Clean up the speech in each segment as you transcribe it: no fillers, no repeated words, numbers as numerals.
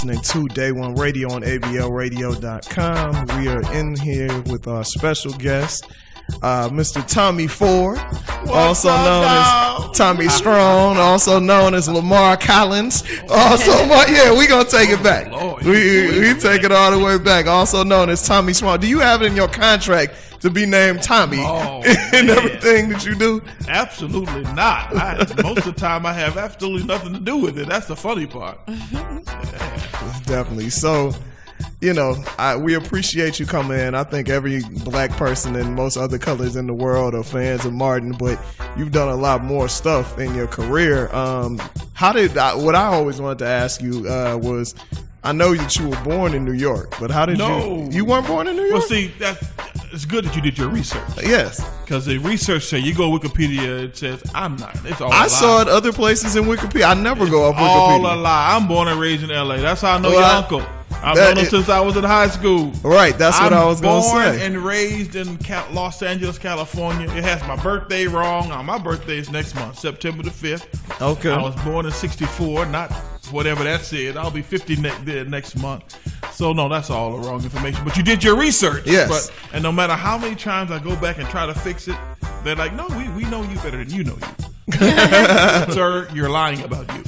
listening to Day One Radio on ABLradio.com. We are in here with our special guest, Mr. Tommy Ford, also known as Tommy Strong, also known as Lamar Collins. We're going to take it back. We take it all the way back. Also known as Tommy Small. Do you have it in your contract to be named Tommy in everything that you do? Absolutely not. Most of the time I have absolutely nothing to do with it. That's the funny part. Definitely. So, we appreciate you coming in. I think every black person and most other colors in the world are fans of Martin, but you've done a lot more stuff in your career. What I always wanted to ask you was, I know that you were born in New York, but how did you weren't born in New York? Well, see, it's good that you did your research. Yes. Because the research says, you go to Wikipedia, it says, I'm not. It's all a lie. I saw it other places in Wikipedia. I never go off Wikipedia. All a lie. I'm born and raised in L.A. That's how I know your uncle. I've known him since I was in high school. Right, that's what I was going to say. I'm born and raised in Los Angeles, California. It has my birthday wrong. My birthday is next month, September the 5th. Okay. I was born in 64, not whatever that said. I'll be 50 next month. So, no, that's all the wrong information. But you did your research. Yes. And no matter how many times I go back and try to fix it, they're like, no, we know you better than you know you. Sir, you're lying about you.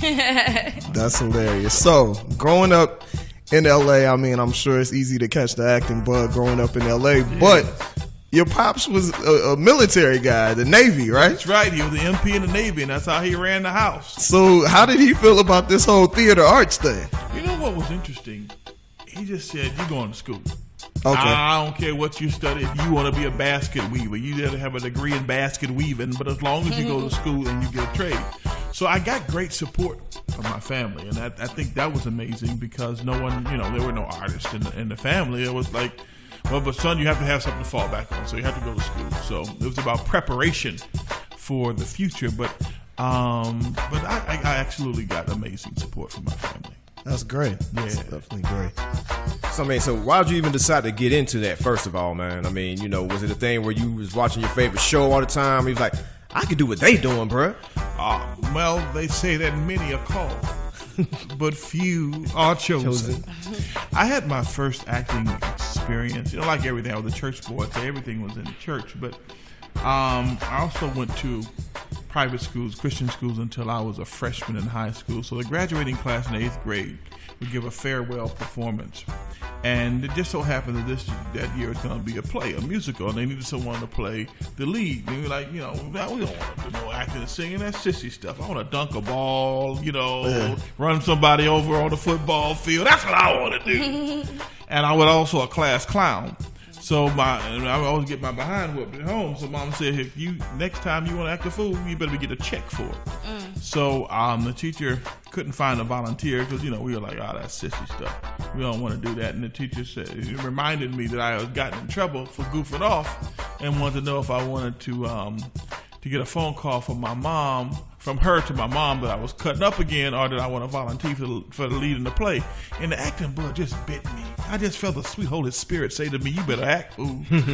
That's hilarious. So, growing up in LA, I'm sure it's easy to catch the acting bug growing up in LA, but your pops was a military guy, the Navy, right? That's right. He was the MP in the Navy, and that's how he ran the house. So how did he feel about this whole theater arts thing? You know what was interesting? He just said, you're going to school. Okay. I don't care what you study. If you want to be a basket weaver, you got to have a degree in basket weaving, but as long as you go to school and you get a trade. So I got great support from my family, and I think that was amazing because no one, there were no artists in the family. It was like, well, but son, you have to have something to fall back on, so you have to go to school. So it was about preparation for the future, but I absolutely got amazing support from my family. That's great. That's definitely great. So why did you even decide to get into that, first of all, man? Was it a thing where you was watching your favorite show all the time? You was like, I could do what they doing, bruh. Well, they say that many are called, but few are chosen. I had my first acting experience, like everything. I was a church boy, so everything was in the church. But I also went to private schools, Christian schools, until I was a freshman in high school. So the graduating class in 8th grade would give a farewell performance. And it just so happened that that year was going to be a musical, and they needed someone to play the lead. And we were like, we don't want to do no acting and singing. That's sissy stuff. I want to dunk a ball, run somebody over on the football field. That's what I want to do. And I was also a class clown. So I always get my behind whipped at home. So Mama said, if next time you want to act a fool, you better get a check for it. So the teacher couldn't find a volunteer because, we were like, that's sissy stuff. We don't want to do that. And the teacher it reminded me that I had gotten in trouble for goofing off and wanted to know if I wanted to get a phone call from her to my mom that I was cutting up again, or that I want to volunteer for the lead in the play. And the acting bug just bit me. I just felt the sweet Holy Spirit say to me, you better act, fool. You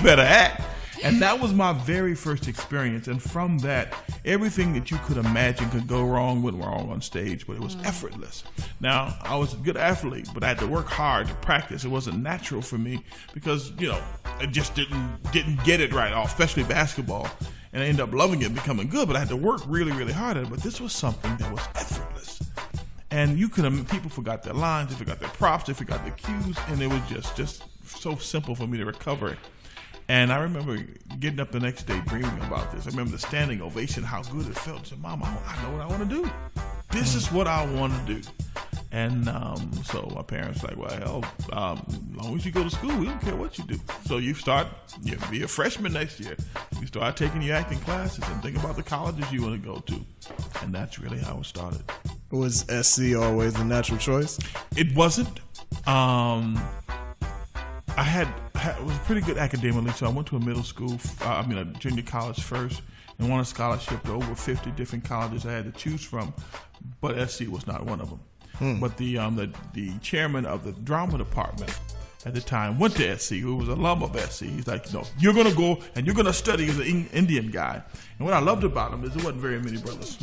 better act. And that was my very first experience. And from that, everything that you could imagine could go wrong went wrong on stage, but it was effortless. Now, I was a good athlete, but I had to work hard to practice. It wasn't natural for me because, I just didn't get it right, especially basketball. And I ended up loving it, becoming good, but I had to work really, really hard at it. But this was something that was effortless. And people forgot their lines, they forgot their props, they forgot their cues, and it was just so simple for me to recover it. And I remember getting up the next day dreaming about this. I remember the standing ovation, how good it felt. I said, Mama, I know what I want to do. This is what I want to do. And so my parents were like, well, as long as you go to school, we don't care what you do. So you be a freshman next year. You start taking your acting classes and think about the colleges you want to go to. And that's really how it started. Was SC always the natural choice? It wasn't. I was pretty good academically, so I went to a junior college first, and won a scholarship to over 50 different colleges I had to choose from, but SC was not one of them. But the chairman of the drama department at the time went to SC, who was an alum of SC. He's like, no, you're going to go and you're going to study as an Indian guy. And what I loved about him is there wasn't very many brothers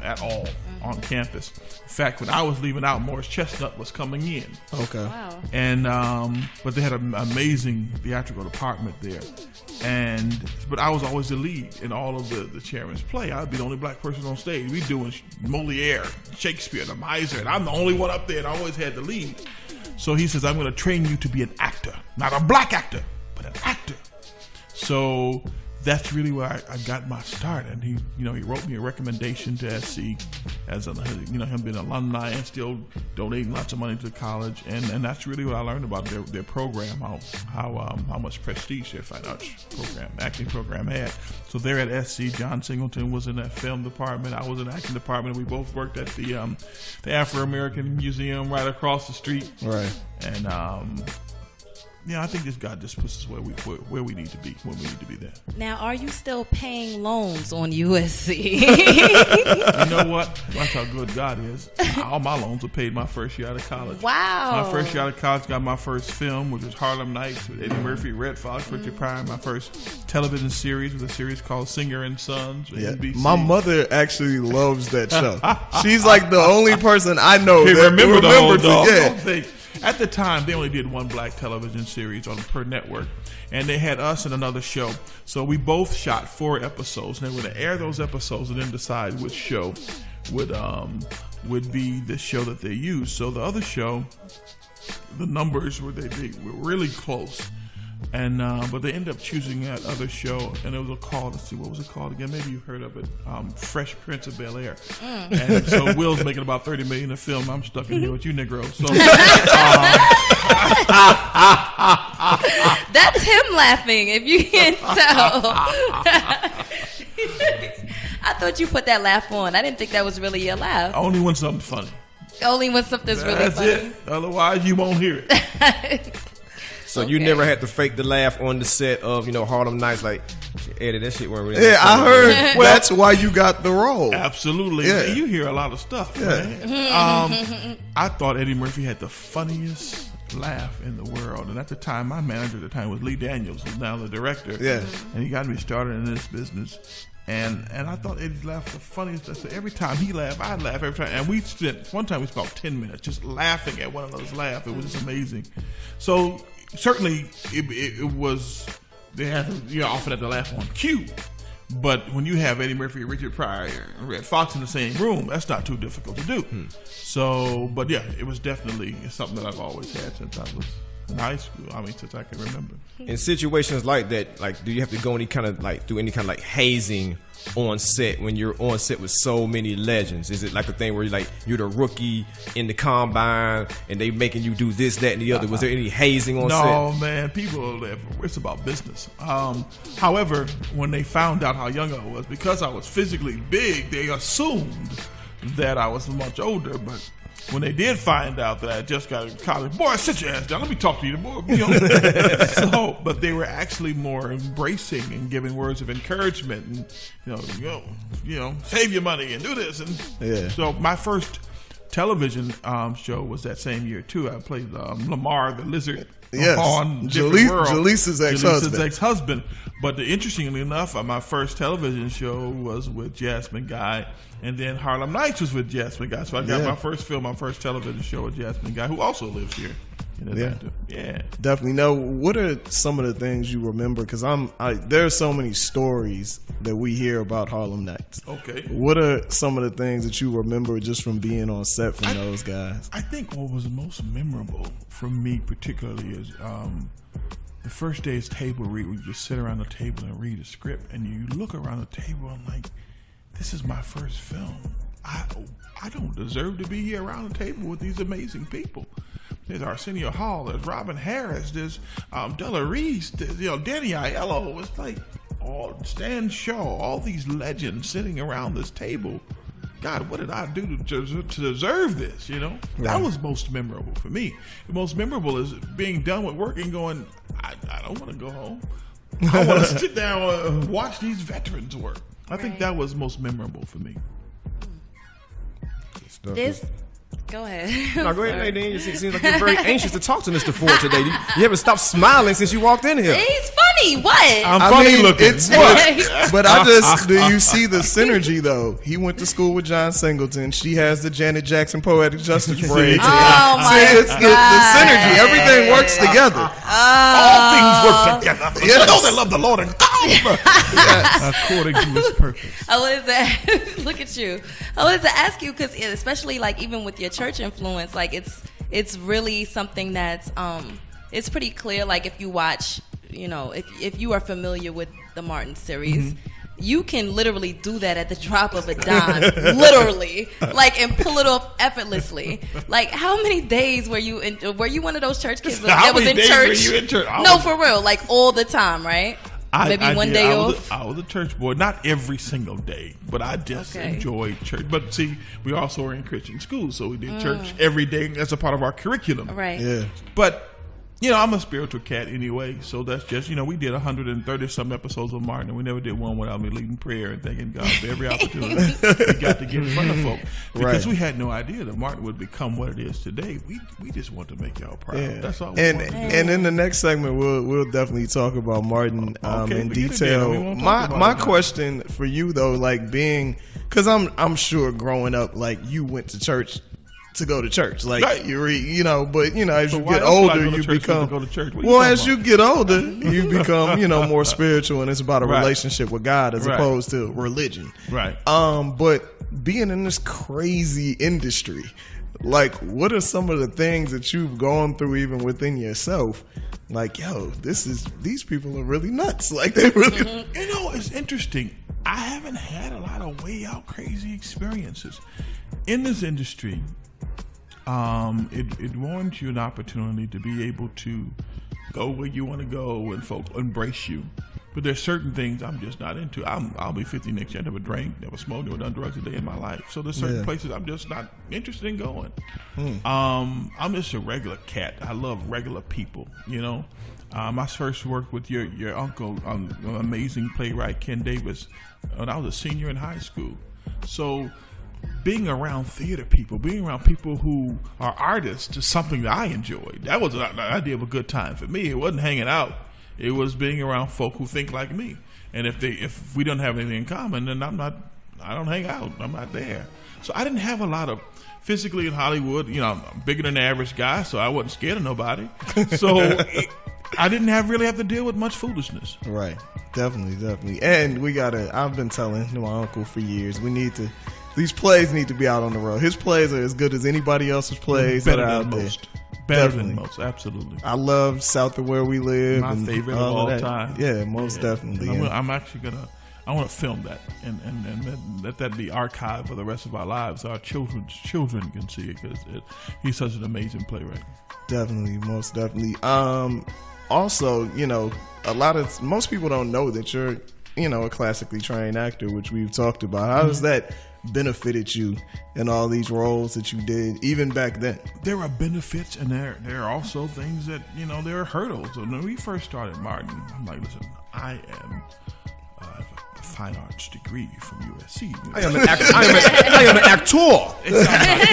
at all on campus. In fact, when I was leaving out, Morris Chestnut was coming in. Okay. Wow. And but they had an amazing theatrical department there. But I was always the lead in all of the chairman's play. I'd be the only black person on stage. We doing Moliere, Shakespeare, the Miser, and I'm the only one up there, and I always had the lead. So he says, I'm going to train you to be an actor. Not a black actor, but an actor. So that's really where I got my start. And he wrote me a recommendation to SC as him being an alumni and still donating lots of money to the college. And that's really what I learned about their program, how much prestige their fine arts program, acting program had. So there at SC, John Singleton was in that film department. I was in the acting department. We both worked at the Afro-American Museum right across the street. Right. And I think this God just puts us where we need to be when we need to be there. Now, are you still paying loans on USC? You know what? That's how good God is. All my loans were paid my first year out of college. Wow. My first year out of college, got my first film, which was Harlem Nights with Eddie Murphy, Red Fox, Richard Pryor. My first television series was a series called Singer and Sons with NBC. My mother actually loves that show. She's like the only person I know that remembers it. Yeah. At the time, they only did one black television series per network, and they had us in another show. So we both shot 4 episodes, and they were going to air those episodes and then decide which show would be the show that they used. So the other show, the numbers were really close, and but they ended up choosing that other show, and it was called. Let's see, what was it called again? Maybe you heard of it. Fresh Prince of Bel-Air. And so Will's making about $30 million a film. I'm stuck in here with you, Negro. So that's him laughing. If you can't tell. I thought you put that laugh on. I didn't think that was really your laugh. Only when something's funny. Only when something's really funny. That's it. Otherwise, you won't hear it. So you never had to fake the laugh on the set of Harlem Nights, like Eddie, that shit weren't really. Yeah, I heard that's why you got the role. Absolutely. Yeah. You hear a lot of stuff, man. I thought Eddie Murphy had the funniest laugh in the world, and at the time, my manager at the time was Lee Daniels, who's now the director. Yeah, and he got me started in this business. And I thought Eddie's laugh was the funniest. So every time he laughed, I'd laugh every time. And one time we spent about 10 minutes just laughing at one another's laugh. It was just amazing. So certainly it was, they had often had to laugh on cue. But when you have Eddie Murphy, Richard Pryor, and Red Fox in the same room, that's not too difficult to do. So, but yeah, it was definitely something that I've always had since I was in high school. I mean, since I can remember. In situations like that, like, do you have to go do any kind of hazing on set when you're on set with so many legends? Is it like a thing where you're the rookie in the combine and they making you do this, that, and the other? Was there any hazing on set? No, man. People, it's about business. However, when they found out how young I was, because I was physically big, they assumed that I was much older, but when they did find out that I just got out of college, boy, sit your ass down. Let me talk to you. Boy, but they were actually more embracing and giving words of encouragement, and save your money and do this. And so my first television show was that same year too. I played Lamar the Lizard. Yes, on Jaleesa's ex-husband. But interestingly enough, my first television show was with Jasmine Guy, and then Harlem Nights was with Jasmine Guy. So I got my first film, my first television show with Jasmine Guy, who also lives here in Atlanta. Yeah, definitely. Now, what are some of the things you remember? Because there are so many stories that we hear about Harlem Nights. Okay, what are some of the things that you remember just from being on set from those guys? I think what was most memorable for me, particularly, is the first day's table read. We just sit around the table and read a script, and you look around the table and like, this is my first film. I don't deserve to be here around the table with these amazing people. There's Arsenio Hall, there's Robin Harris, there's Della Reese, Danny Aiello. It's like Stan Shaw, all these legends sitting around this table. God, what did I do to deserve this? That was most memorable for me. The most memorable is being done with work and going, I don't want to go home. I want to sit down and watch these veterans work. I think that was most memorable for me. Go ahead. No, go ahead, Nadine. It seems like you're very anxious to talk to Mr. Ford today. You haven't stopped smiling since you walked in here. He's funny. What? I'm funny looking. But I just, do you see the synergy though? He went to school with John Singleton. She has the Janet Jackson Poetic Justice braids. Oh my it's the synergy. Everything works together. All things work together for those that love the Lord and according to His purpose. I wanted to look at you. I wanted to ask you because, especially like even with your church influence, like it's really something that's it's pretty clear. Like if you watch, if you are familiar with the Martin series. Mm-hmm. You can literally do that at the drop of a dime, literally, like, and pull it off effortlessly. Like, how many days were you one of those church kids that was in church? No, for real, like all the time, right? Maybe one day off. I was a church boy, not every single day, but I just enjoyed church. But see, we also were in Christian schools, so we did church every day as a part of our curriculum. Right. Yeah. But I'm a spiritual cat anyway, so that's just, we did 130 some episodes of Martin, and we never did one without me leading prayer and thanking God for every opportunity we got to get in front of folk. Because we had no idea that Martin would become what it is today. We just want to make y'all proud. Yeah. That's all we want to do. And in the next segment, we'll definitely talk about Martin in detail. My question for you though, like because I'm sure growing up, like you went to church to go to church, like as you get older, you become. As you get older, you become more spiritual, and it's about a relationship with God as opposed to religion. Right. But being in this crazy industry, like, what are some of the things that you've gone through, even within yourself? Like, these people are really nuts. Like, they really. It's interesting. I haven't had a lot of way out crazy experiences in this industry. It warrants you an opportunity to be able to go where you want to go and folk embrace you. But there's certain things I'm just not into. I'll be 50 next year. I never drank, never smoked, never done drugs a day in my life. So there's certain places I'm just not interested in going. I'm just a regular cat. I love regular people, I first worked with your uncle, an amazing playwright, Ken Davis, when I was a senior in high school. So being around theater people, being around people who are artists is something that I enjoyed. That was an idea of a good time for me. It wasn't hanging out. It was being around folk who think like me. And if we don't have anything in common, then I don't hang out. I'm not there. So I didn't have a lot of physically in Hollywood. I'm bigger than the average guy, so I wasn't scared of nobody. So I didn't really have to deal with much foolishness. Right. Definitely. And I've been telling my uncle for years, these plays need to be out on the road. His plays are as good as anybody else's plays that are out there. Better than most, absolutely. I love South of Where We Live. My favorite of all time. Yeah, most definitely. I'm actually I want to film that and let that be archived for the rest of our lives. Our children can see it because he's such an amazing playwright. Definitely, most definitely. Also, most people don't know that you're, a classically trained actor, which we've talked about. How does that benefited you in all these roles that you did, even back then? There are benefits, and there are also things that, there are hurdles. When we first started Martin, I'm like, listen, I am a fine arts degree from USC. I am an actor.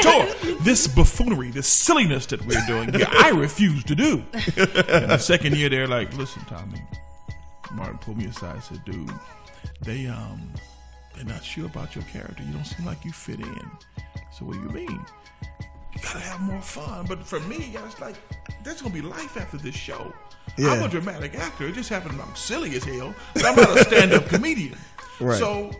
Actor. This buffoonery, this silliness that we're doing here, I refuse to do. And the second year, they're like, listen, Tommy. Martin pulled me aside and said, dude, they're not sure about your character. You don't seem like you fit in. So what do you mean? You gotta have more fun. But for me, I was like, there's gonna be life after this show. Yeah. I'm a dramatic actor. It just happened I'm silly as hell, but I'm not a stand-up comedian. Right. So,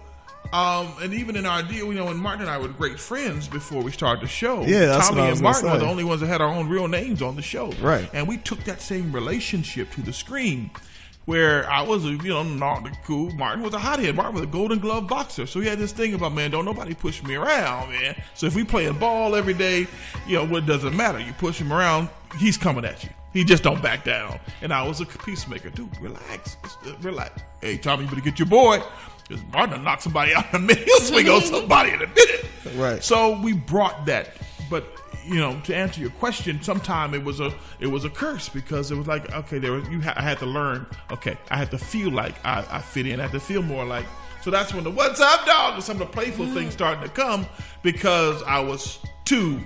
and even in our deal, when Martin and I were great friends before we started the show. Yeah, Tommy and Martin were the only ones that had our own real names on the show. Right. And we took that same relationship to the screen. Where I was, not cool. Martin was a hothead. Martin was a Golden Glove boxer. So he had this thing about, man, don't nobody push me around, man. So if we play a ball every day, what doesn't matter. You push him around, he's coming at you. He just don't back down. And I was a peacemaker. Dude, relax. Relax. Hey, Tommy, you better get your boy. Because Martin will knock somebody out in a minute. He'll swing on somebody in a minute. Right. So we brought that. But to answer your question, sometime it was a curse because it was like, okay, I had to learn. Okay, I had to feel like I fit in. I had to feel more like. So that's when the "What's up, dog?" and some of the playful things started to come because I was too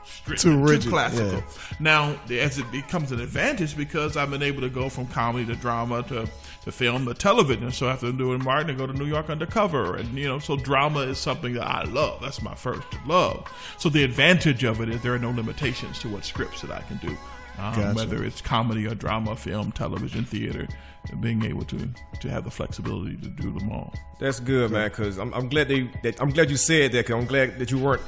strict, Too rigid, classical. yeah. Now, as it becomes an advantage because I've been able to go from comedy to drama to film to television. So after doing Martin, I go to New York Undercover, and so drama is something that I love. That's my first love. So the advantage of it is there are no limitations to what scripts that I can do, Gotcha. whether it's comedy or drama, film, television, theater. Being able to have the flexibility to do them all. That's good, man. Because I'm glad I'm glad you said that. Because I'm glad that you weren't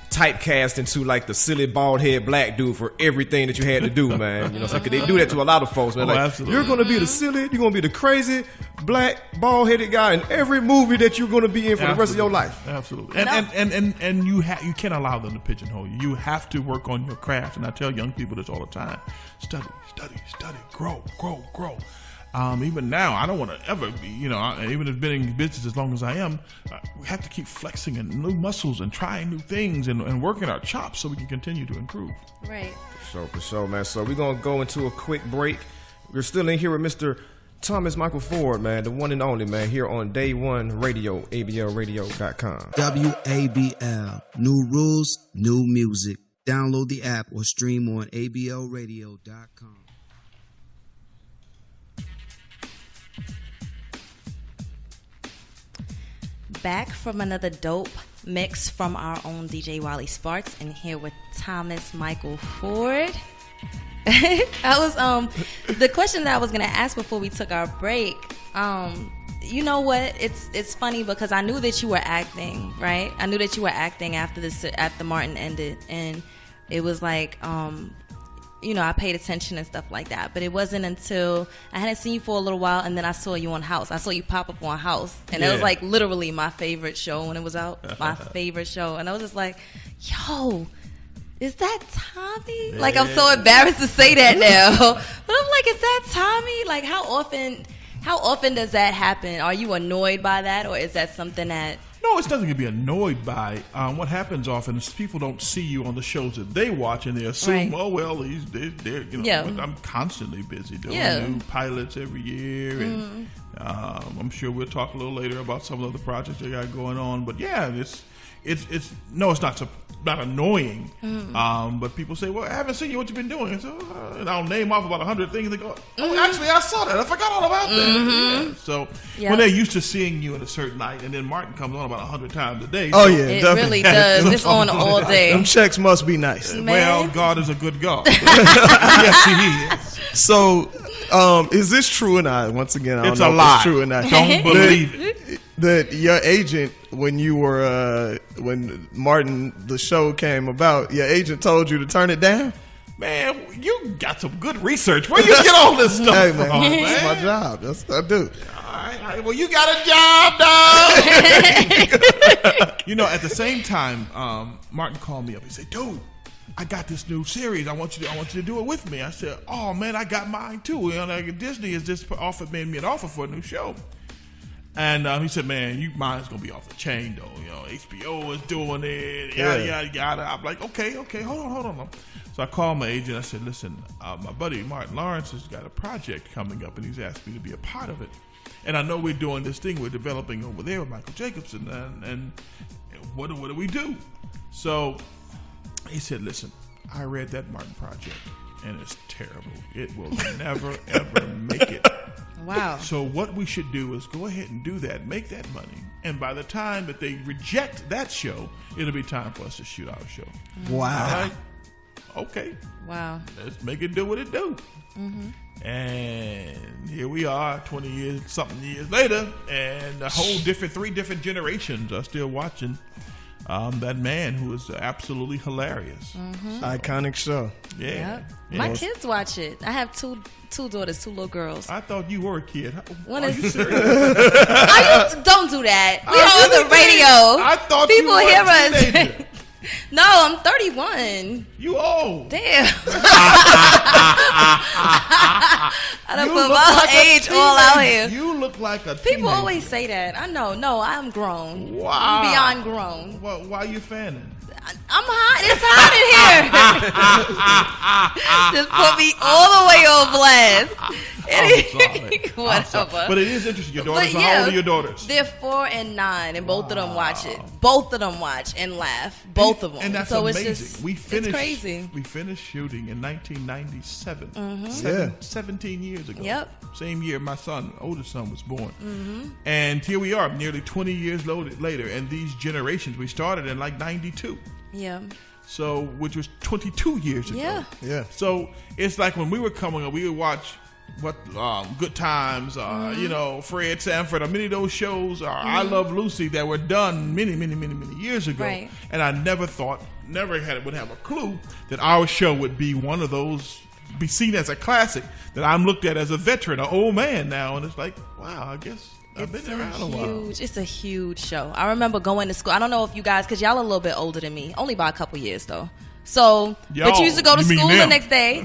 typecast into like the silly bald head black dude for everything that you had to do, man. So they do that to a lot of folks, man. Oh, Like, absolutely. you're going to be the silly, you're going to be the crazy black bald headed guy in every movie that you're going to be in for the rest of your life. Absolutely. And you can't allow them to pigeonhole you. You have to work on your craft. And I tell young people this all the time: study, grow. Even now, I don't want to ever be, even if been in business as long as I am, we have to keep flexing and new muscles and trying new things and working our chops so we can continue to improve. Right. For sure, man. So we're going to go into a quick break. We're still in here with Mr. Thomas Michael Ford, man, the one and only, man, here on Day One Radio, ABLradio.com. WABL. New rules, new music. Download the app or stream on ABLradio.com. Back from another dope mix from our own DJ Wally Sparks, and here with Thomas Michael Ford. That was the question that I was gonna ask before we took our break. You know what? It's funny because I knew that you were acting, right? I knew that you were acting after Martin ended, and it was like I paid attention and stuff like that. But it wasn't until I hadn't seen you for a little while, and then I saw you on House. I saw you pop up on House, and it was like literally my favorite show when it was out. My favorite show, and I was just like, "Yo, is that Tommy?" Yeah. Like, I'm so embarrassed to say that now, but I'm like, "Is that Tommy?" Like, how often does that happen? Are you annoyed by that, or is that something that? No, it's nothing to be annoyed by. What happens often is people don't see you on the shows that they watch, and they assume, Right. oh well, they're Yeah. But I'm constantly busy doing new pilots every year, and I'm sure we'll talk a little later about some of the projects they got going on. But yeah, it's not annoying. But people say, well, I haven't seen you. What you been doing? And I'll name off about 100 things. They go, oh, actually, I saw that. I forgot all about that. Yeah. So when they're used to seeing you at a certain night, and then Martin comes on about 100 times a day. Oh, yeah, It definitely. really does. It's on all day. Them checks must be nice. Well, God is a good God. Yes, He is. So, is this true or not? Once again, I don't It's know a if lie. it's true or not. Don't believe it. That your agent, when you were when Martin the show came about, your agent told you to turn it down. Man, you got some good research. Where you get all this stuff Hey from, man, man? it's my job. That's what I do. All right. Well, you got a job, dog. At the same time, Martin called me up. He said, "Dude, I got this new series. I want you to do it with me." I said, "Oh man, I got mine too." Disney has just made me an offer for a new show. And he said, "Man, mine's gonna be off the chain though. HBO is doing it. Yada yada." I'm like, "Okay, hold on." So I called my agent. I said, "Listen, my buddy Martin Lawrence has got a project coming up, and he's asked me to be a part of it. And I know we're doing this thing we're developing over there with Michael Jacobson. And what do we do?" So he said, "Listen, I read that Martin project, and it's terrible. It will never ever make it." Wow. So what we should do is go ahead and do that, make that money, and by the time that they reject that show, it'll be time for us to shoot our show. Wow. All right? Okay. Wow. Let's make it do what it do. And here we are, 20 years later, and a whole three different generations are still watching that man who is absolutely hilarious. Iconic show. Yeah. Yep. Yeah. My kids watch it. I have two daughters, two little girls. I thought you were a kid. One Are is- you serious? Don't do that. We on the radio. I thought People you were hear a us. teenager. No, I'm 31. You old. Damn. I done You put look my like a age all out teenager. here. You look like a People teenager. always say that. I know. No, I'm grown. Wow. I'm beyond grown. Well, why are you fanning? I'm hot. It's hot in here. Just put me all the way on blast. Whatever. But it is interesting. Your daughters, how old are your daughters? They're 4 and 9, and both of them watch it. Both of them watch and laugh. Both of them. And that's so amazing. It's just, it's crazy. We finished shooting in 1997. 17 years ago. Yep. Same year my oldest son was born. And here we are, nearly 20 years later. And these generations, we started in like 92. Yeah. So, which was 22 years ago. Yeah. So it's like when we were coming up, we would watch Good Times, Fred Sanford, or many of those shows, I Love Lucy, that were done many years ago. Right. And I would have a clue that our show would be one of those, be seen as a classic, that I'm looked at as a veteran, an old man now. And it's like, wow, I guess I've been around a while. It's a huge show. I remember going to school. I don't know if you guys, because y'all are a little bit older than me, only by a couple years though. So, but you used to go to school the next day.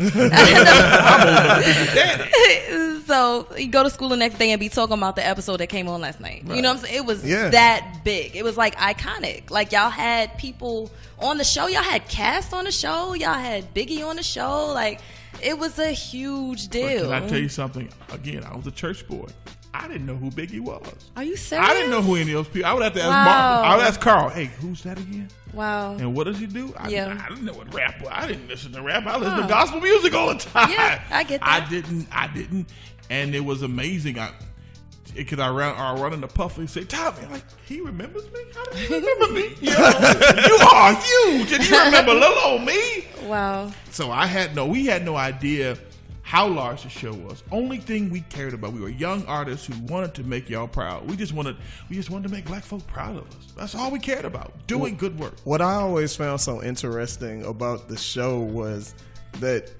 So you go to school the next day and be talking about the episode that came on last night. Right. You know what I'm saying? It was that big. It was like iconic. Like y'all had people on the show. Y'all had cast on the show. Y'all had Biggie on the show. Like it was a huge deal. But can I tell you something? Again, I was a church boy. I didn't know who Biggie was. Are you serious? I didn't know who any of those people. I would have to ask Mark. I would ask Carl. Hey, who's that again? Wow. And what does he do? I didn't know what rap was. I didn't listen to rap. I listened to Oh. gospel music all the time. Yeah, I get that. I didn't. And it was amazing. Because I run into Puff and say, Tommy, like, he remembers me? How does he remember me? You are huge, and you remember little old me? Wow. So we had no idea how large the show was. Only thing we cared about, we were young artists who wanted to make y'all proud. We just wanted to make black folk proud of us. That's all we cared about, doing good work. What I always found so interesting about the show was that,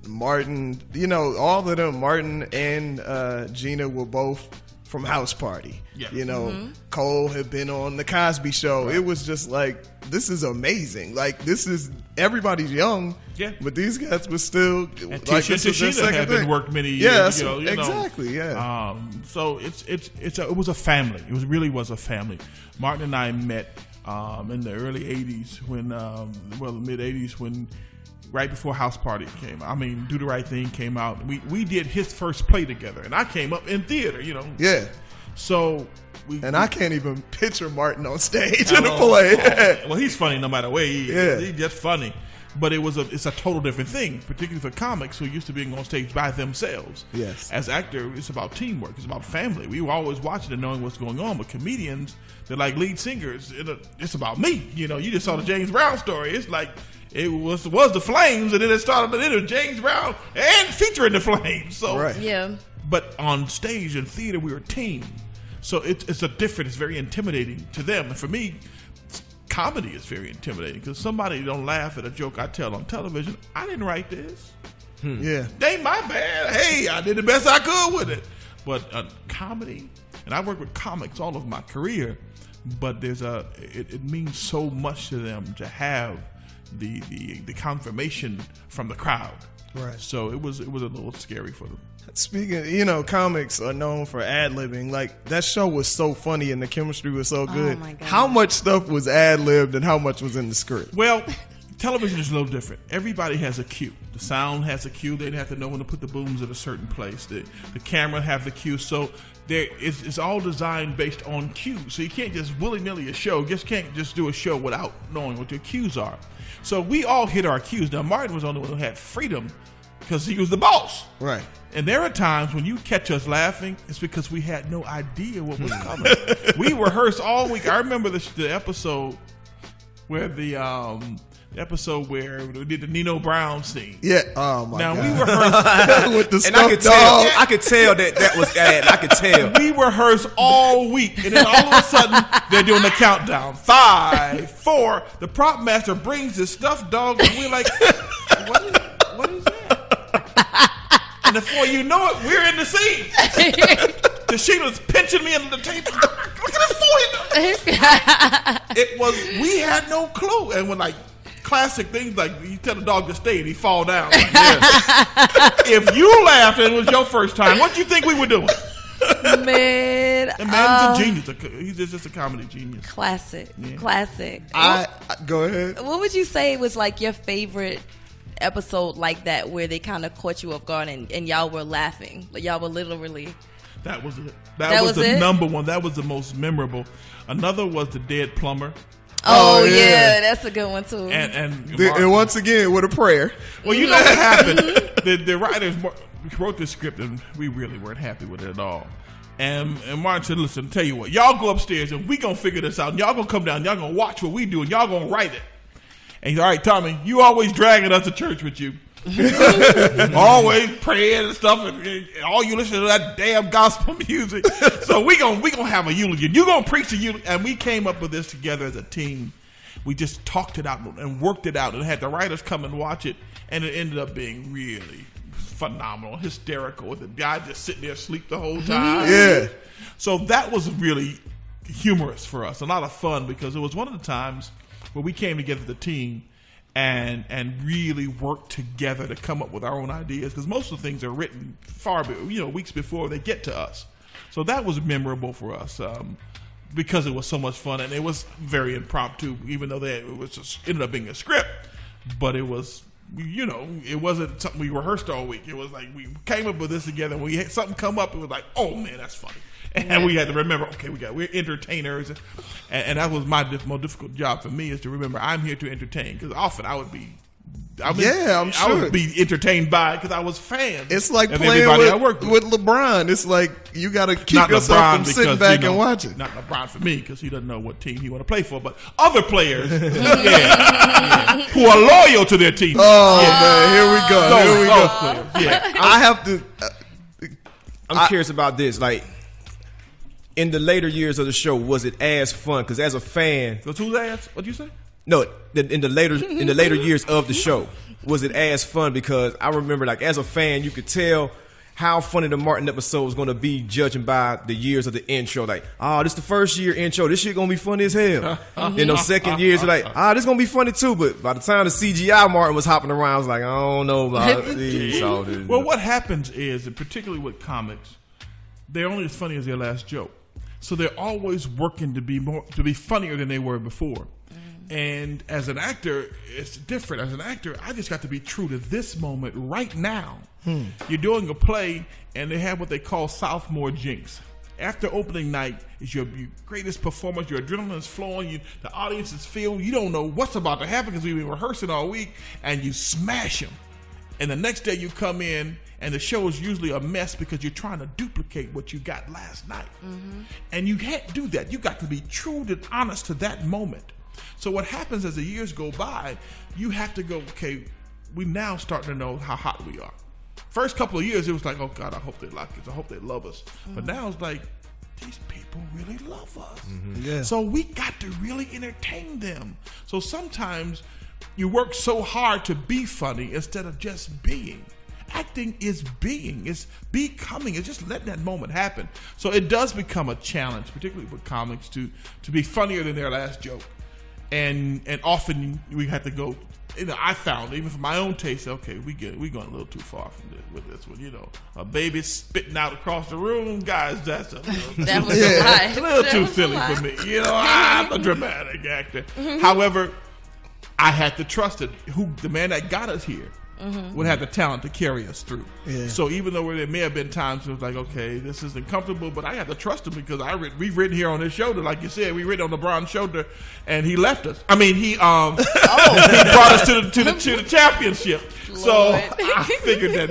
Martin, all of them, Martin and Gina were both from House Party. Yeah. Cole had been on the Cosby Show. Right. It was just like, this is amazing. Like, everybody's young, but these guys were still and like, this was their second had been worked many years ago. Exactly. Yeah. So it was a family. It really was a family. Martin and I met in the early '80s mid '80s when. Right before House Party came out. I mean, Do the Right Thing came out. We did his first play together, and I came up in theater, Yeah. So I can't even picture Martin on stage in a play. Well, he's funny no matter what. He's just funny. But it's a total different thing, particularly for comics who are used to being on stage by themselves. Yes. As actors, it's about teamwork. It's about family. We were always watching and knowing what's going on. But comedians, they're like lead singers. It's about me. You just saw the James Brown story. It's like it was the Flames, and then it started. Then it was James Brown and featuring the Flames. So But on stage and theater, we were a team. So it's very intimidating to them. And for me, comedy is very intimidating because somebody don't laugh at a joke I tell on television. I didn't write this. Yeah, they my bad. Hey, I did the best I could with it. But comedy, and I worked with comics all of my career, but it means so much to them to have the confirmation from the crowd. Right. So it was a little scary for them. Speaking, comics are known for ad-libbing. Like, that show was so funny and the chemistry was so good. Oh my God. How much stuff was ad-libbed and how much was in the script? Well, television is a little different. Everybody has a cue. The sound has a cue. They'd have to know when to put the booms at a certain place. The camera have the cue. So it's all designed based on cues. So you can't just willy-nilly a show. Just can't just do a show without knowing what your cues are. So we all hit our cues. Now, Martin was the only one who had freedom because he was the boss. Right. And there are times when you catch us laughing, it's because we had no idea what was coming. We rehearsed all week. I remember the episode where we did the Nino Brown scene. Yeah. Oh my God. Now we rehearsed with the stuffed dog. I could tell that was ad. I could tell. We rehearsed all week, and then all of a sudden they're doing the countdown. 5, 4. The prop master brings this stuffed dog, and we're like, what is that? And before you know it, we're in the scene. Tashina's pinching me under the table. Look at his forehead. We had no clue. And when classic things like you tell the dog to stay and he fall down. Like, if you laughed and it was your first time, what do you think we were doing? Man, the man's a genius. He's just a comedy genius. Classic. Go ahead. What would you say was like your favorite episode like that where they kind of caught you off guard and y'all were laughing? Like y'all were literally. That was it. That was the number one. That was the most memorable. Another was the dead plumber. Oh yeah, that's a good one too. And once again with a prayer. Well, you know what happened? The writers wrote the script and we really weren't happy with it at all. And Martin said, "Listen, tell you what, y'all go upstairs and we gonna figure this out. And y'all gonna come down, y'all gonna watch what we do, and y'all gonna write it." And he's all right, Tommy, you always dragging us to church with you. Always praying and stuff, and all you listen to that damn gospel music. So we gonna have a eulogy. You gonna preach a eulogy, and we came up with this together as a team. We just talked it out and worked it out, and had the writers come and watch it, and it ended up being really phenomenal, hysterical. With the guy just sitting there asleep the whole time. Yeah. So that was really humorous for us, a lot of fun, because it was one of the times where we came together as a team. And really work together to come up with our own ideas, because most of the things are written weeks before they get to us. So that was memorable for us because it was so much fun, and it was very impromptu, even though it was just ended up being a script. But it was, it wasn't something we rehearsed all week. It was like we came up with this together, and we had something come up, it was like, oh man, that's funny. And we had to remember, okay, we're entertainers, and that was my most difficult job for me, is to remember I'm here to entertain, because often I would be, I'm sure I would be entertained by it because I was fans. It's like playing with LeBron. It's like you got to keep yourself from sitting back and watching. Not LeBron for me, because he doesn't know what team he want to play for, but other players who are loyal to their team. Oh man, here we go. Yeah, I have to. I'm curious about this, like. In the later years of the show, was it as fun? Because as a fan, so who's ass? What'd you say? No, in the later years of the show, was it as fun? Because I remember, like, as a fan, you could tell how funny the Martin episode was going to be, judging by the years of the intro. Like, this the first year intro. This shit going to be funny as hell. In those second years, like, this going to be funny too. But by the time the CGI Martin was hopping around, I was like, I don't know about this. Well, what happens is, and particularly with comics, they're only as funny as their last joke. So they're always working to be funnier than they were before. And as an actor, it's different. As an actor, I just got to be true to this moment right now. You're doing a play, and they have what they call sophomore jinx. After opening night is your greatest performance. Your adrenaline is flowing. The audience is filled. You don't know what's about to happen because we've been rehearsing all week, and you smash them. And the next day you come in, and the show is usually a mess because you're trying to duplicate what you got last night. And you can't do that. You got to be true and honest to that moment. So what happens as the years go by, you have to go, okay, we now starting to know how hot we are. First couple of years, it was like, oh God, I hope they like us. I hope they love us. But now it's like, these people really love us. Yeah. So we got to really entertain them. So sometimes you work so hard to be funny instead of just being. Acting is being, it's becoming, it's just letting that moment happen. So it does become a challenge, particularly with comics, to be funnier than their last joke. And often we have to go, I found, even for my own taste, okay, we going a little too far with this one. A baby spitting out across the room, guys, that's a little too silly for me. I'm a dramatic actor. However, I had to trust it. The man that got us here would have the talent to carry us through. Yeah. So even though there may have been times it was like, okay, this isn't comfortable, but I had to trust him because we've written here on his shoulder, like you said, we written on LeBron's shoulder, and he left us. I mean, he brought us to the championship. Lord. So I figured that,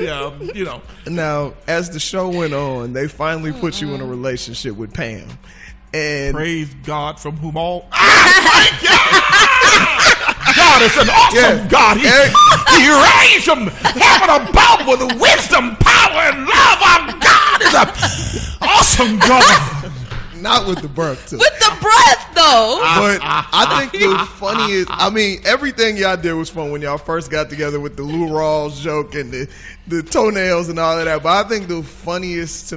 Now, as the show went on, they finally put you in a relationship with Pam. And praise God, from whom all God is an awesome God. He raised from heaven above with wisdom, power, and love. Our God is an awesome God. Not with the breath, too. With the breath, though. But I think the funniest, everything y'all did was fun when y'all first got together with the Lou Rawls joke and the toenails and all of that. But I think the funniest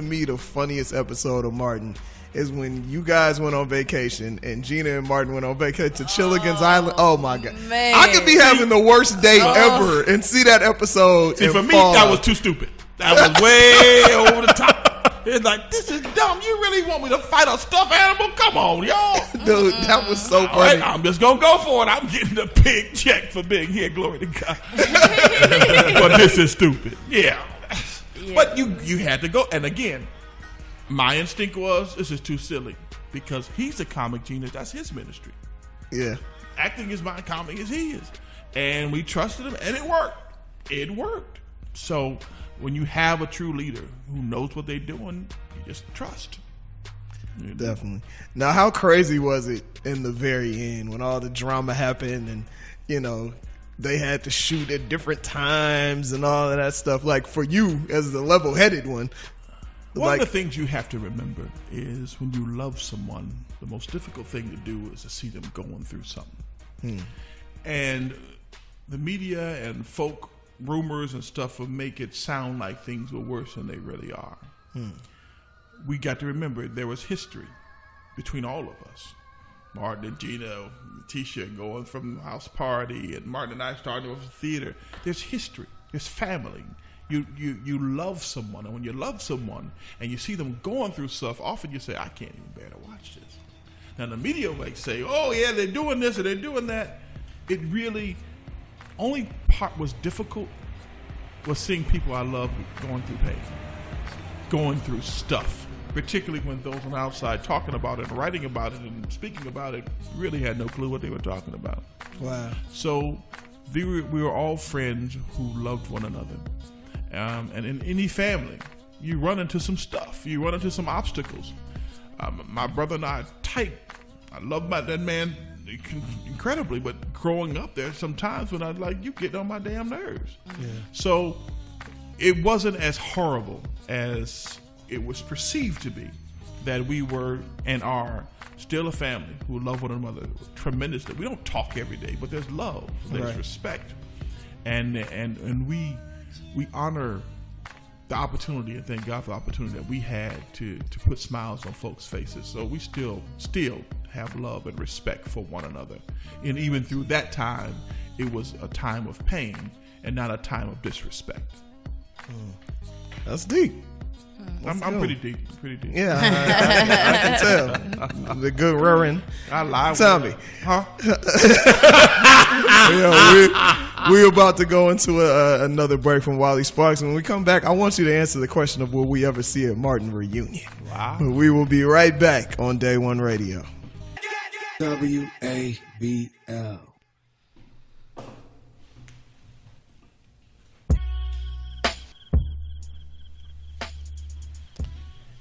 episode of Martin is when you guys went on vacation and Gina and Martin went on vacation to Chilligan's Island. Oh my God. Man. I could be having the worst date ever and see that episode. See, for me, that was too stupid. That was way over the top. It's like, this is dumb. You really want me to fight a stuffed animal? Come on, y'all. Dude, that was so All funny. right, I'm just going to go for it. I'm getting a big check for being here. Glory to God. But this is stupid. Yeah. But you had to go. And again, my instinct was, this is too silly. Because he's a comic genius. That's his ministry. Yeah. Acting is my comic as he is. And we trusted him, and it worked. It worked. So when you have a true leader who knows what they're doing, you just trust. Definitely. Now, how crazy was it in the very end when all the drama happened and, you know, they had to shoot at different times and all of that stuff? Like, for you as the level-headed one. One of the things you have to remember is when you love someone, the most difficult thing to do is to see them going through something. And the media and folk rumors and stuff will make it sound like things were worse than they really are. We got to remember there was history between all of us. Martin and Gina, Tisha going from the house party, and Martin and I starting with the theater. There's history. There's family. You love someone, and when you love someone and you see them going through stuff, often you say, I can't even bear to watch this. Now the media might say, oh yeah, they're doing this or they're doing that. It really, only part was difficult was seeing people I love going through pain, going through stuff, particularly when those on the outside talking about it, writing about it, and speaking about it really had no clue what they were talking about. Wow. So we were all friends who loved one another. And in any family, you run into some stuff. You run into some obstacles. My brother and I are tight. I love that man incredibly, but growing up, there's some times when I was like, you get on my damn nerves. Yeah. So it wasn't as horrible as it was perceived to be, that we were and are still a family who love one another tremendously. We don't talk every day, but there's love, there's respect, and we honor the opportunity, and thank God for the opportunity that we had to put smiles on folks' faces. So we still have love and respect for one another. And even through that time, it was a time of pain and not a time of disrespect. That's deep. I'm pretty deep. Yeah, I can tell. The good Reverend I lie. Tommy. Huh? We're about to go into another break from Wally Sparks. When we come back, I want you to answer the question of will we ever see a Martin reunion? Wow. We will be right back on Day One Radio. WABL.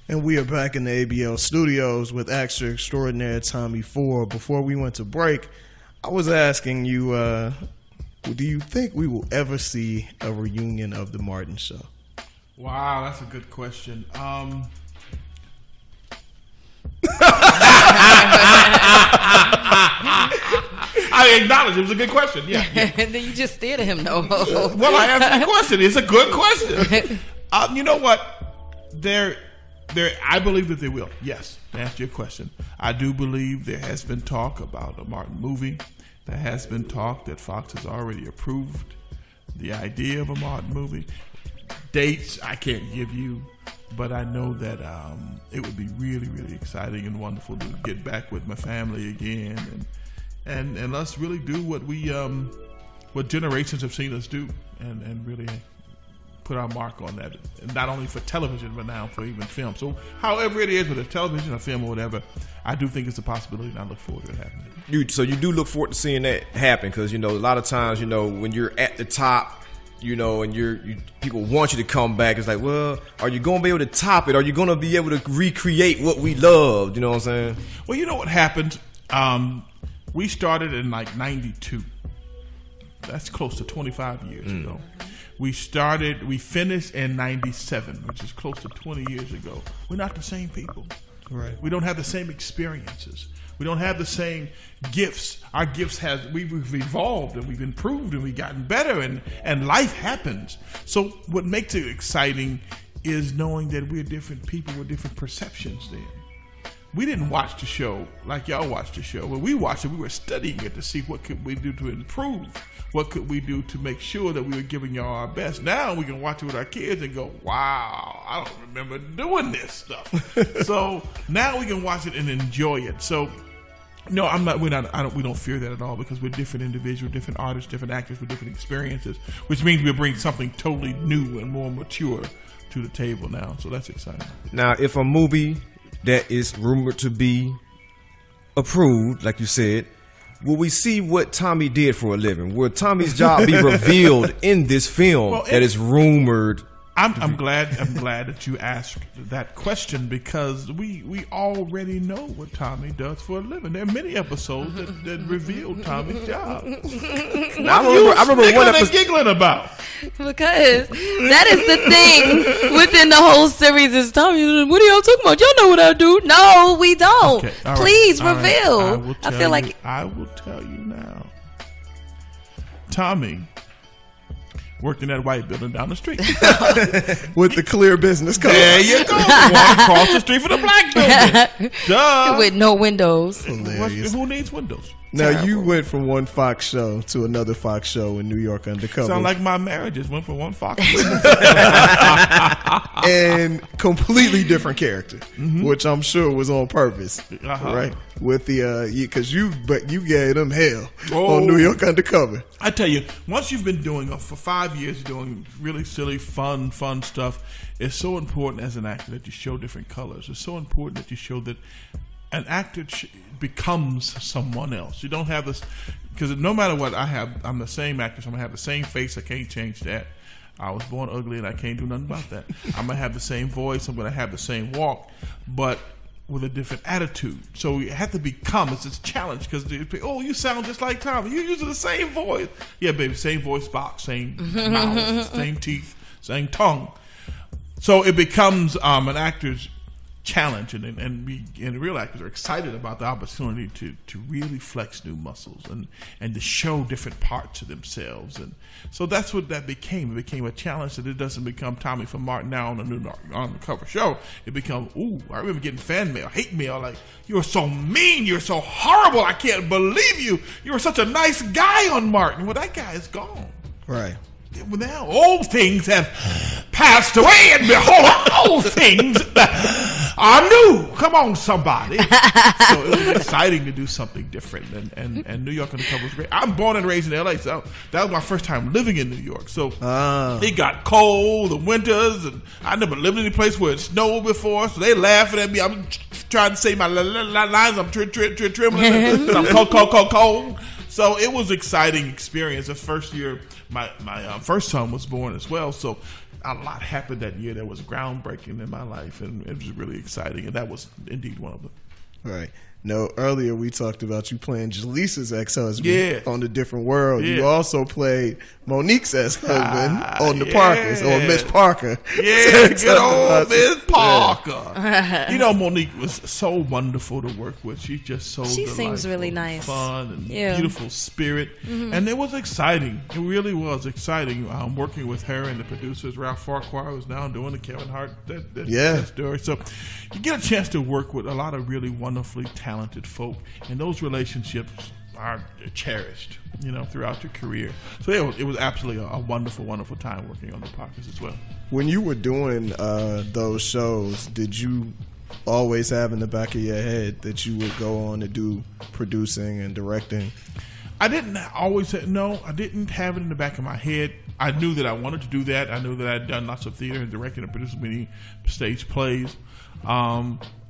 And we are back in the ABL studios with actor extraordinaire Tommy Ford. Before we went to break, I was asking you, do you think we will ever see a reunion of the Martin Show? Wow, that's a good question. I acknowledge it was a good question. Yeah. And then you just stared at him, no. Well, I answered the question. It's a good question. You know what? I believe that they will. Yes, to answer your question, I do believe there has been talk about a Martin movie. There has been talk that Fox has already approved the idea of a Martin movie. Dates I can't give you, but I know that it would be really, really exciting and wonderful to get back with my family again, and let's really do what generations have seen us do, and really put our mark on that, and not only for television but now for even film. So however it is, whether it's television or film or whatever, I do think it's a possibility, and I look forward to it happening. So you do look forward to seeing that happen, because a lot of times when you're at the top, and people want you to come back, it's like, well, are you going to be able to top it? Are you going to be able to recreate what we loved? You know what I'm saying? Well, you know what happened? We started in like 92. That's close to 25 years ago. We finished in 97, which is close to 20 years ago. We're not the same people. Right. We don't have the same experiences. We don't have the same gifts. Our gifts we've evolved, and we've improved, and we've gotten better, and life happens. So what makes it exciting is knowing that we're different people with different perceptions then. we didn't watch the show like y'all watched the show. When we watched it, we were studying it to see what could we do to improve. What could we do to make sure that we were giving y'all our best? Now we can watch it with our kids and go, wow, I don't remember doing this stuff. So now we can watch it and enjoy it. So no, we don't fear that at all, because we're different individuals, different artists, different actors with different experiences, which means we bring something totally new and more mature to the table now. So that's exciting. Now, if a movie that is rumored to be approved, like you said, will we see what Tommy did for a living? Will Tommy's job be revealed in this film that is rumored? I'm glad that you asked that question, because we already know what Tommy does for a living. There are many episodes that reveal Tommy's job. I remember one episode giggling about, because that is the thing within the whole series is Tommy. What are y'all talking about? Y'all know what I do. No, we don't. Okay, all right, Please all reveal. Right. I feel like I will tell you now. Tommy worked in that white building down the street with the clear business card. There you go. One across the street from the black building. Duh. with no windows. Hilarious. Who needs windows? Now, Terrible. you went from one Fox show to another Fox show in New York Undercover. Sound like my marriages went from one Fox and completely different character, which I'm sure was on purpose, right? With the because you gave them hell on New York Undercover. I tell you, once you've been doing for 5 years, doing really silly, fun stuff, it's so important as an actor that you show different colors. It's so important that you show that an actor becomes someone else. You don't have this, because no matter what I have, I'm the same actor. So I'm gonna have the same face. I can't change that. I was born ugly and I can't do nothing about that. I'm gonna have the same voice. I'm gonna have the same walk, but with a different attitude. So you have to become. It's this challenge, because you sound just like Tommy. You're using the same voice. Yeah, baby, same voice box, same mouth, same teeth, same tongue. So it becomes an actor's challenge, and real actors are excited about the opportunity to really flex new muscles and to show different parts of themselves. And so that's what that became. It became a challenge, that it doesn't become Tommy from Martin now on the cover show. It becomes, I remember getting fan mail, hate mail, like, you're so mean, you're so horrible, I can't believe you. You were such a nice guy on Martin. Well, that guy is gone. Right. Now old things have passed away, and behold, all things are new. Come on, somebody. So it was exciting to do something different, and New York Undercover was great. I'm born and raised in LA, so that was my first time living in New York. So it got cold, the winters, and I never lived in any place where it snowed before, so they laughing at me. I'm trying to say my lines, I'm trembling, I'm cold. So it was an exciting experience. The first year, my first son was born as well. So a lot happened that year that was groundbreaking in my life, and it was really exciting. And that was indeed one of them. Right. No, earlier we talked about you playing Jaleesa's ex-husband on The Different World. Yeah. You also played Monique's ex-husband on The Parkers, or Miss Parker. Yeah, good old Miss Parker. Yeah. You know, Monique was so wonderful to work with. She's just so She seems really nice. Fun and beautiful spirit. And it was exciting. It really was exciting working with her and the producers. Ralph Farquhar, who's now doing the Kevin Hart that story. So you get a chance to work with a lot of really wonderfully talented folk, and those relationships are cherished, throughout your career. So it was absolutely a wonderful, wonderful time working on The Parkers as well. When you were doing those shows, did you always have in the back of your head that you would go on to do producing and directing? I didn't always I didn't have it in the back of my head. I knew that I wanted to do that. I knew that I'd done lots of theater and directed and produced many stage plays.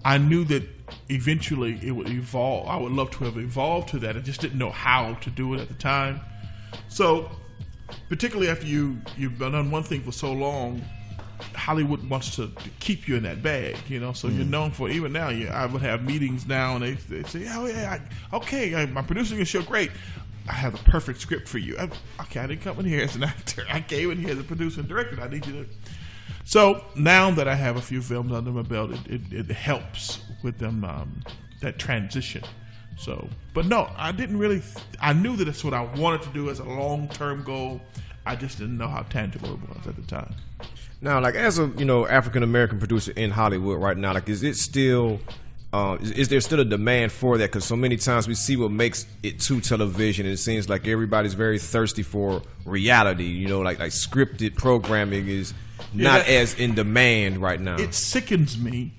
I knew that eventually it would evolve. I would love to have evolved to that. I just didn't know how to do it at the time. So, particularly after you've done one thing for so long, Hollywood wants to keep you in that bag, So you're known for, even now, I would have meetings now, and they say, "Oh yeah, I'm producing a show. Great. I have the perfect script for you." I didn't come in here as an actor. I came in here as a producer and director. I need you to. So now that I have a few films under my belt, it helps with them that transition. So, but no, I didn't really. I knew that it's what I wanted to do as a long-term goal. I just didn't know how tangible it was at the time. Now, like, as a African American producer in Hollywood right now, like, is it still is there still a demand for that? Because so many times we see what makes it to television, and it seems like everybody's very thirsty for reality. You know, like scripted programming is not as in demand right now. It sickens me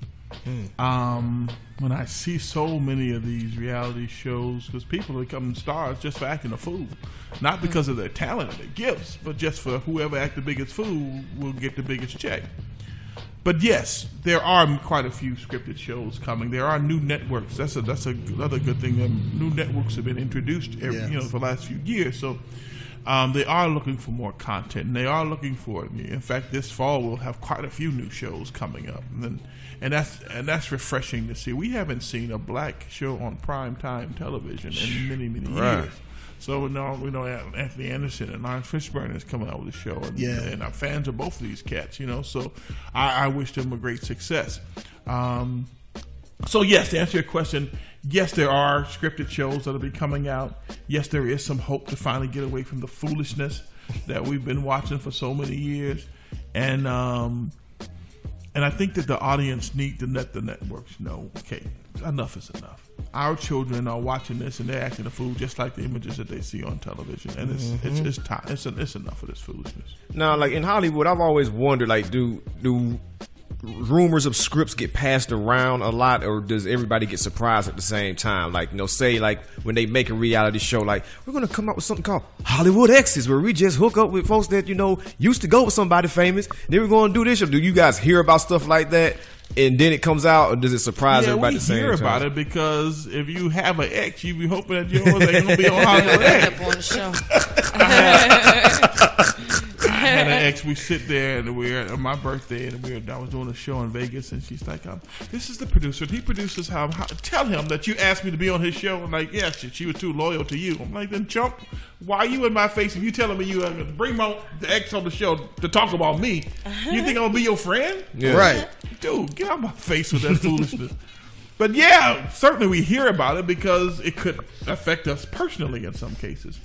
when I see so many of these reality shows, because people become stars just for acting a fool, not because of their talent or their gifts, but just for whoever act the biggest fool will get the biggest check. But yes, there are quite a few scripted shows coming. There are new networks. That's another good thing. New networks have been introduced, for the last few years. So they are looking for more content, and they are looking for. In fact, this fall we'll have quite a few new shows coming up, and that's refreshing to see. We haven't seen a black show on primetime television in many years. So we know Anthony Anderson and Lawrence Fishburne is coming out with a show, and I'm fans of both of these cats. So I wish them a great success. So yes, to answer your question, yes, there are scripted shows that'll be coming out. Yes, there is some hope to finally get away from the foolishness that we've been watching for so many years, and I think that the audience need to let the networks know, okay, enough is enough. Our children are watching this and they're acting a fool just like the images that they see on television, and it's time. It's enough of this foolishness. Now, like in Hollywood, I've always wondered, like, do rumors of scripts get passed around a lot, or does everybody get surprised at the same time? Like, say like when they make a reality show, like, we're gonna come up with something called Hollywood Exes, where we just hook up with folks that used to go with somebody famous. Then we're gonna do this. Or do you guys hear about stuff like that, and then it comes out, or does it surprise everybody at the same time? We hear about it because if you have an ex, you be hoping that yours ain't gonna be on Hollywood X. On the show. I had an ex. We sit there and we're on my birthday, and I was doing a show in Vegas, and she's like, "This is the producer. He produces how. Tell him that you asked me to be on his show." I'm like, "Yes." She was too loyal to you. I'm like, "Then chump, why are you in my face? If you telling me you are going to bring the ex on the show to talk about me, you think I'm gonna be your friend?" Yeah. Right. Dude, get out my face with that foolishness. But yeah, certainly we hear about it because it could affect us personally in some cases.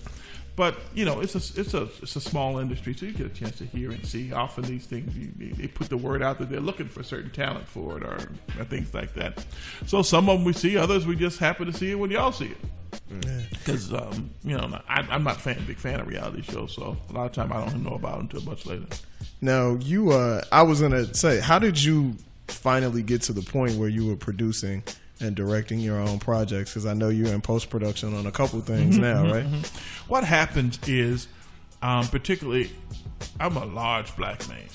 But it's a small industry, so you get a chance to hear and see. Often these things, they put the word out that they're looking for certain talent for it, or things like that. So some of them we see, others we just happen to see it when y'all see it. Because I'm not a big fan of reality shows, so a lot of time I don't know about them until much later. Now I was gonna say, how did you finally get to the point where you were producing and directing your own projects? Because I know you're in post-production on a couple things now, right? What happens is, particularly, I'm a large black man,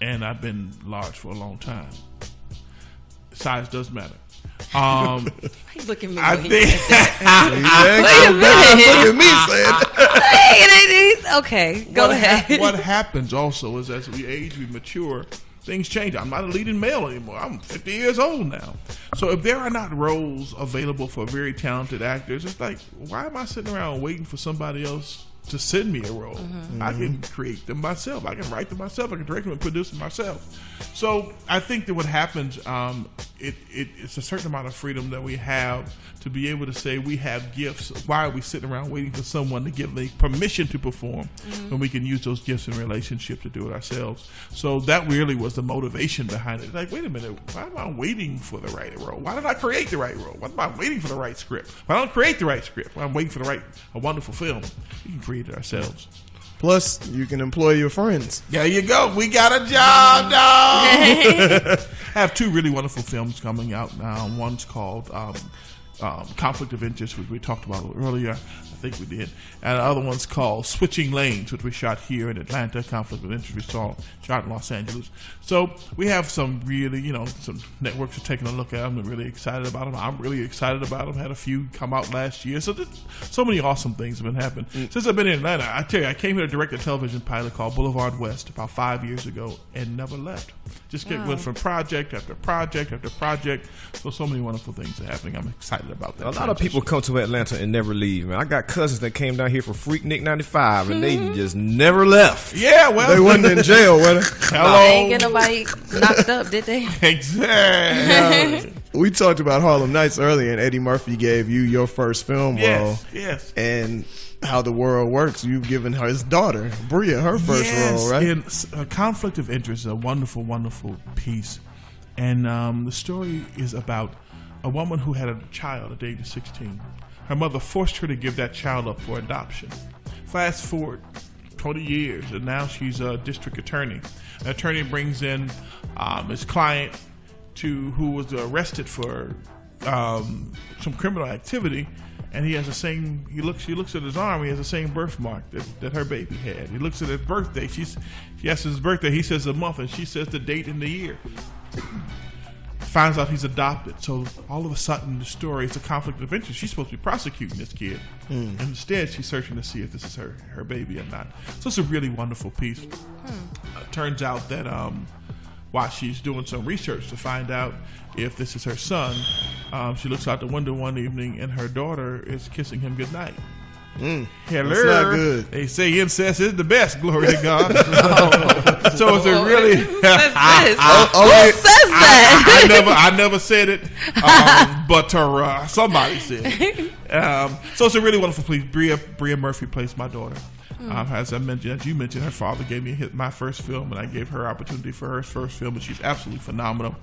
and I've been large for a long time. Size does matter. Look at me. I think. Okay, go ahead. What happens also is, as we age, we mature, things change. I'm not a leading male anymore. I'm 50 years old now. So if there are not roles available for very talented actors, it's like, why am I sitting around waiting for somebody else to send me a role? I can create them myself. I can write them myself. I can direct them and produce them myself. So I think that what happens, it's a certain amount of freedom that we have to be able to say we have gifts. Why are we sitting around waiting for someone to give me permission to perform when we can use those gifts in relationship to do it ourselves? So that really was the motivation behind it. Like, wait a minute, why am I waiting for the right role? Why did I create the right role? Why am I waiting for the right script? Why don't I create the right script? Why am I waiting for a wonderful film? We can create it ourselves. Plus, you can employ your friends. There you go. We got a job, dog. I have two really wonderful films coming out now. One's called Conflict of Interest, which we talked about earlier. I think we did. And the other one's called Switching Lanes, which we shot here in Atlanta. Conflict of Interest we shot in Los Angeles. So we have some really, some networks are taking a look at them. They're really excited about them. I'm really excited about them. Had a few come out last year. So so many awesome things have been happening. Since I've been in Atlanta, I tell you, I came here to direct a television pilot called Boulevard West about 5 years ago and never left. Just went from project after project after project. So many wonderful things are happening. I'm excited about that. A lot of people come to Atlanta and never leave, man. I got cousins that came down here for Freaknik 95 and they just never left. Yeah, well, they wasn't in jail, were they? Hello. They ain't get nobody knocked up, did they? Exactly. We talked about Harlem Nights earlier, and Eddie Murphy gave you your first film role. Yes. And how the world works. You've given his daughter, Bria, her first role, right? In A Conflict of Interest is a wonderful, wonderful piece. And the story is about a woman who had a child at the age of 16. Her mother forced her to give that child up for adoption. Fast forward 20 years, and now she's a district attorney. The attorney brings in his client who was arrested for some criminal activity, and he has the same. She looks at his arm. He has the same birthmark that her baby had. He looks at his birthday. She asks his birthday. He says the month, and she says the date and the year. Finds out he's adopted. So all of a sudden, the story is a conflict of interest. She's supposed to be prosecuting this kid, and instead she's searching to see if this is her baby or not. So it's a really wonderful piece. Turns out that while she's doing some research to find out if this is her son, she looks out the window one evening and her daughter is kissing him goodnight. Hello. That's not good. They say incest is the best, glory to God. So it's a really Who says that? I never said it, but somebody said it. So it's a really wonderful piece. Bria Murphy plays my daughter. As you mentioned, her father gave me my first film, and I gave her opportunity for her first film, and she's absolutely phenomenal.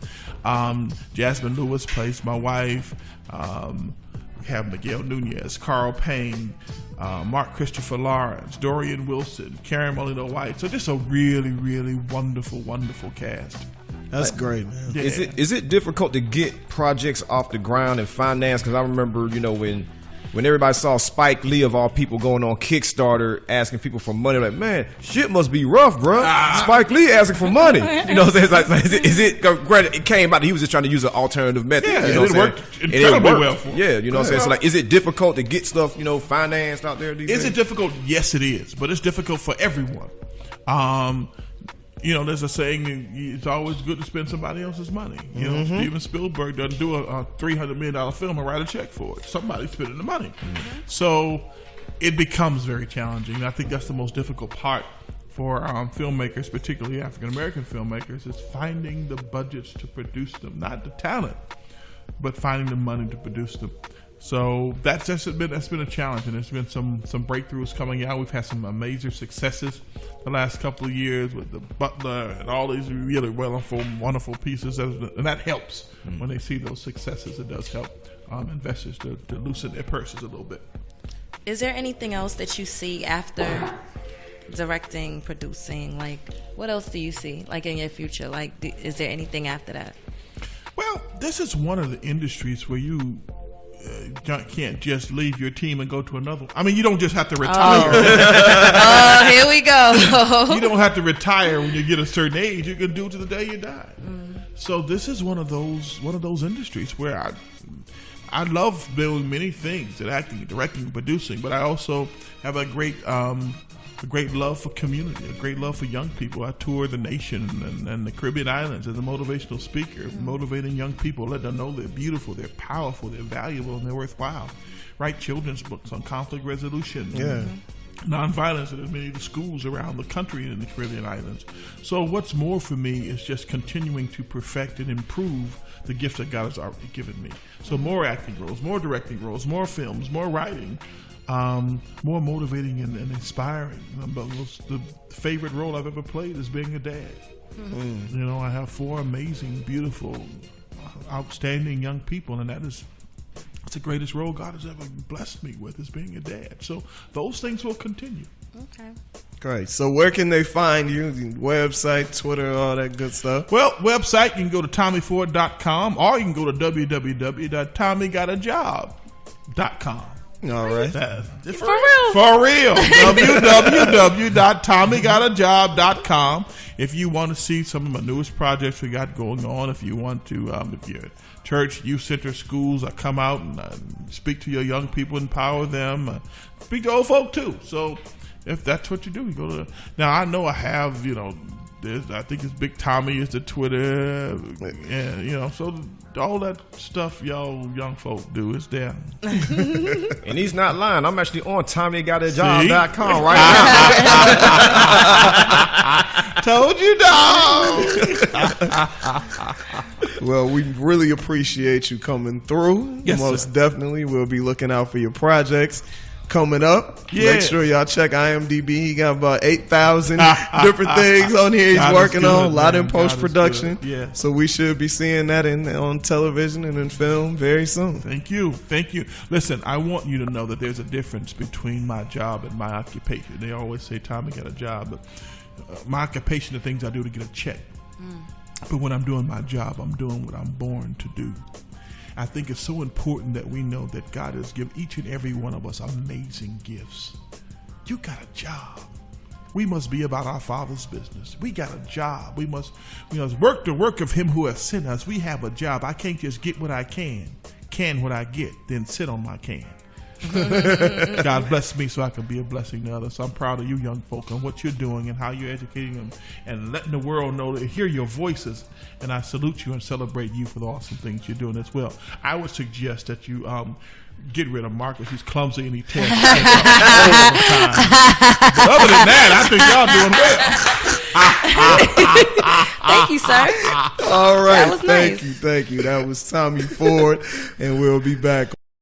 Jasmine Lewis plays my wife. We have Miguel Nunez, Carl Payne, Mark Christopher Lawrence, Dorian Wilson, Karen Molino White. So just a really, really wonderful, wonderful cast. That's great, man. Yeah. Is it difficult to get projects off the ground and finance? Because I remember, when everybody saw Spike Lee of all people going on Kickstarter asking people for money, like, man, shit must be rough, bro. Spike Lee asking for money. You know what I'm saying? Granted, it came out that he was just trying to use an alternative method. Yeah, you know it worked incredibly well for him. Yeah, you know what I'm saying? So, like, is it difficult to get stuff, financed out there these days? Is it difficult? Yes, it is. But it's difficult for everyone. There's a saying, it's always good to spend somebody else's money. Steven Spielberg doesn't do a $300 million film and write a check for it. Somebody's spending the money. So it becomes very challenging. I think that's the most difficult part for filmmakers, particularly African-American filmmakers, is finding the budgets to produce them. Not the talent, but finding the money to produce them. So that's been a challenge, and there's been some breakthroughs coming out. We've had some major successes the last couple of years with The Butler and all these really wonderful pieces, and that helps when they see those successes. It does help investors to loosen their purses a little bit. Is there anything else that you see after directing, producing? Like, what else do you see, like, in your future? Like, is there anything after that? Well, this is one of the industries where you can't just leave your team and go to another. I mean, you don't just have to retire. Oh, here we go. You don't have to retire when you get a certain age. You can do it to the day you die. So this is one of those industries where I love doing many things, and acting, directing, producing, but I also have a great love for community, a great love for young people. I tour the nation and the Caribbean islands as a motivational speaker, motivating young people, let them know they're beautiful, they're powerful, they're valuable, and they're worthwhile. Write children's books on conflict resolution, nonviolence in many of the schools around the country and in the Caribbean islands. So what's more for me is just continuing to perfect and improve the gifts that God has already given me. So more acting roles, more directing roles, more films, more writing, more motivating and inspiring. The favorite role I've ever played is being a dad. I have 4 amazing, beautiful, outstanding young people, and it's the greatest role God has ever blessed me with, is being a dad. So those things will continue. Okay. Great. So where can they find you? Website, Twitter, all that good stuff? Well, website, you can go to TommyFord.com, or you can go to www.tommygotajob.com. All right. For real. For real. www.tommygotajob.com. If you want to see some of my newest projects we got going on, if you want to, if your church, youth center, schools, I come out and speak to your young people, empower them, speak to old folk too. So if that's what you do, you go to. Now I know I have, I think it's Big Tommy is the Twitter, and so all that stuff y'all young folk do is there. And he's not lying. I'm actually on TommyGotAjob.com right now. Told you, dog. Well, we really appreciate you coming through. Yes, Most sir. definitely. We'll be looking out for your projects. coming up. Yeah. Make sure y'all check IMDb. He got about 8,000 different things on here he's God is working on. A good, lot man. in post-production. God is good. Yeah. So we should be seeing that on television and in film very soon. Thank you. Listen, I want you to know that there's a difference between my job and my occupation. They always say, Tommy got a job, but my occupation, the things I do to get a check. But when I'm doing my job, I'm doing what I'm born to do. I think it's so important that we know that God has given each and every one of us amazing gifts. You got a job. We must be about our Father's business. We got a job. We must work the work of Him who has sent us. We have a job. I can't just get what I can what I get, then sit on my can. God bless me so I can be a blessing to others. So I'm proud of you young folk and what you're doing and how you're educating them and letting the world know to hear your voices. And I salute you and celebrate you for the awesome things you're doing as well. I would suggest that you get rid of Marcus. He's clumsy and he tears things up all the time. But other than that, I think y'all doing well. Thank you, sir. All right. That was nice. Thank you. That was Tommy Ford, and we'll be back.